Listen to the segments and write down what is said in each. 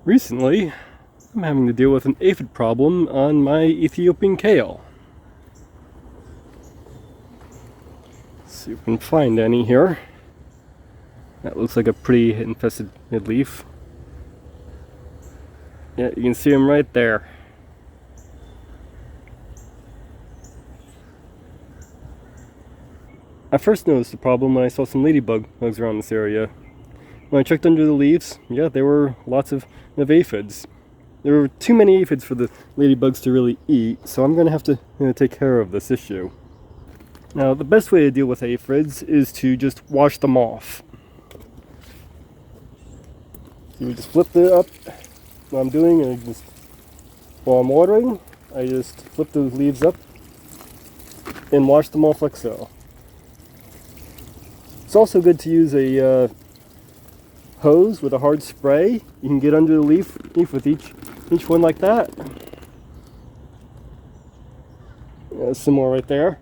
Recently, I'm having to deal with an aphid problem on my Ethiopian kale. Let's see if we can find any here. That looks like a pretty infested midleaf. Yeah, you can see them right there. I first noticed the problem when I saw some ladybugs around this area. When I checked under the leaves, yeah, there were lots of aphids. There were too many aphids for the ladybugs to really eat, so I'm going to have to take care of this issue. Now, the best way to deal with aphids is to just wash them off. You just flip it up. What I'm doing is while I'm watering, I just flip the leaves up and wash them off like so. It's also good to use a hose with a hard spray. You can get under the leaf with each one like that. Some more right there.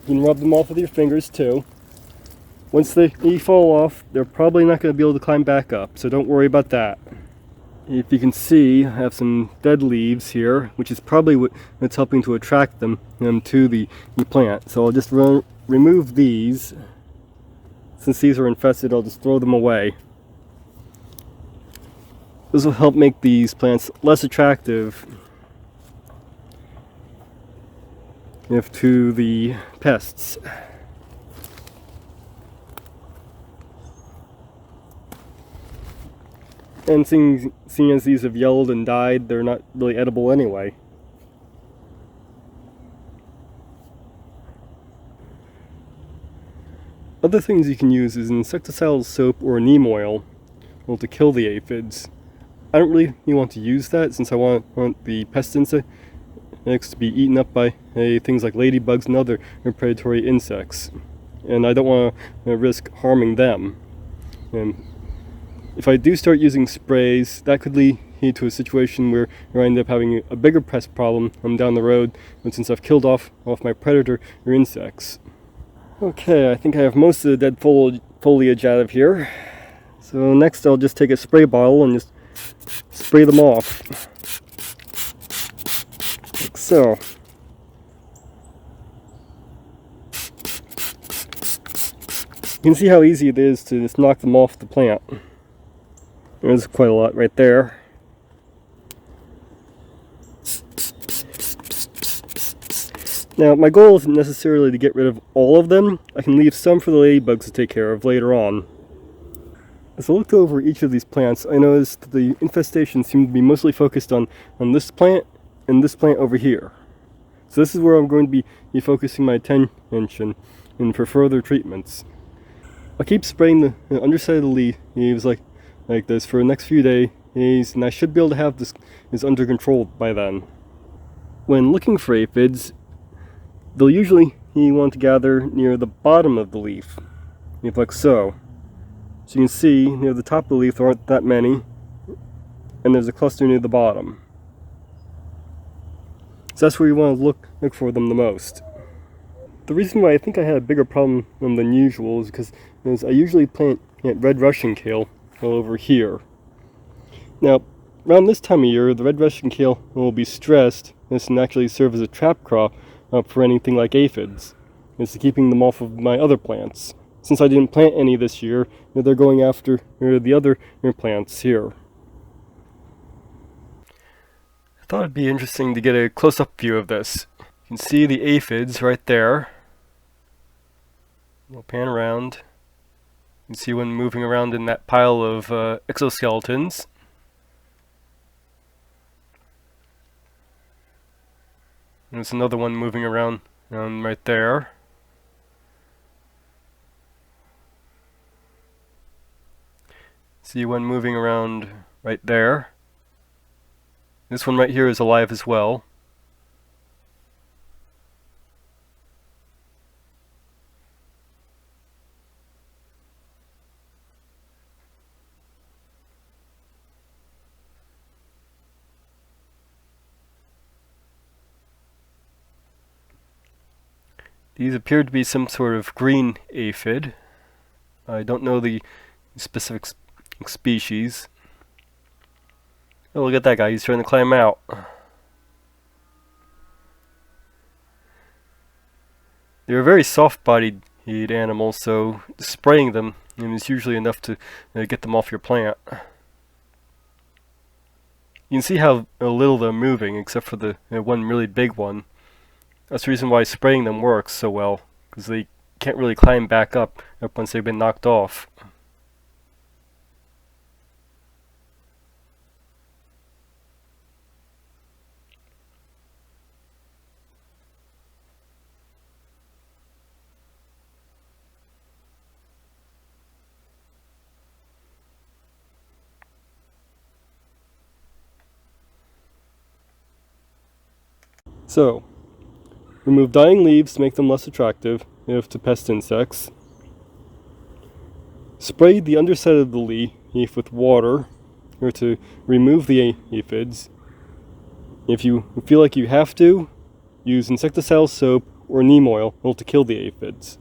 You can rub them off with your fingers too. Once they fall off, they're probably not going to be able to climb back up, so don't worry about that. If you can see, I have some dead leaves here, which is probably what's helping to attract them to the plant. So I'll just remove these. Since these are infested, I'll just throw them away. This will help make these plants less attractive to the pests. And seeing as these have yellowed and died, they're not really edible anyway. Other things you can use is an insecticidal soap or neem oil to kill the aphids. I don't really want to use that since I want the pest insects to be eaten up by things like ladybugs and other predatory insects. And I don't want to risk harming them. And if I do start using sprays, that could lead to a situation where I end up having a bigger pest problem down the road, since I've killed off my predator or insects. Okay, I think I have most of the dead foliage out of here. So next I'll just take a spray bottle and just spray them off. Like so. You can see how easy it is to just knock them off the plant. There's quite a lot right there. Now, my goal isn't necessarily to get rid of all of them. I can leave some for the ladybugs to take care of later on. As I looked over each of these plants, I noticed that the infestation seemed to be mostly focused on this plant and this plant over here. So this is where I'm going to be focusing my attention and for further treatments. I'll keep spraying the underside of the leaves like this for the next few days, and I should be able to have this under control by then. When looking for aphids, they'll usually want to gather near the bottom of the leaf, like so. So you can see near the top of the leaf there aren't that many, and there's a cluster near the bottom. So that's where you want to look for them the most. The reason why I think I had a bigger problem than usual is because I usually plant red Russian kale over here. Now, around this time of year, the red Russian kale will be stressed. This can actually serve as a trap crop for anything like aphids. It's keeping them off of my other plants. Since I didn't plant any this year, they're going after the other plants here. I thought it'd be interesting to get a close-up view of this. You can see the aphids right there. We'll pan around. You can see one moving around in that pile of exoskeletons. There's another one moving around right there. See one moving around right there. This one right here is alive as well. These appear to be some sort of green aphid. I don't know the specific species. Oh, look at that guy, he's trying to climb out. They're very soft-bodied animals, so spraying them is usually enough to get them off your plant. You can see how little they're moving, except for the one really big one. That's the reason why spraying them works so well, because they can't really climb back up once they've been knocked off. So, remove dying leaves to make them less attractive to pest insects. Spray the underside of the leaf with water to remove the aphids. If you feel like you have to, use insecticidal soap or neem oil to kill the aphids.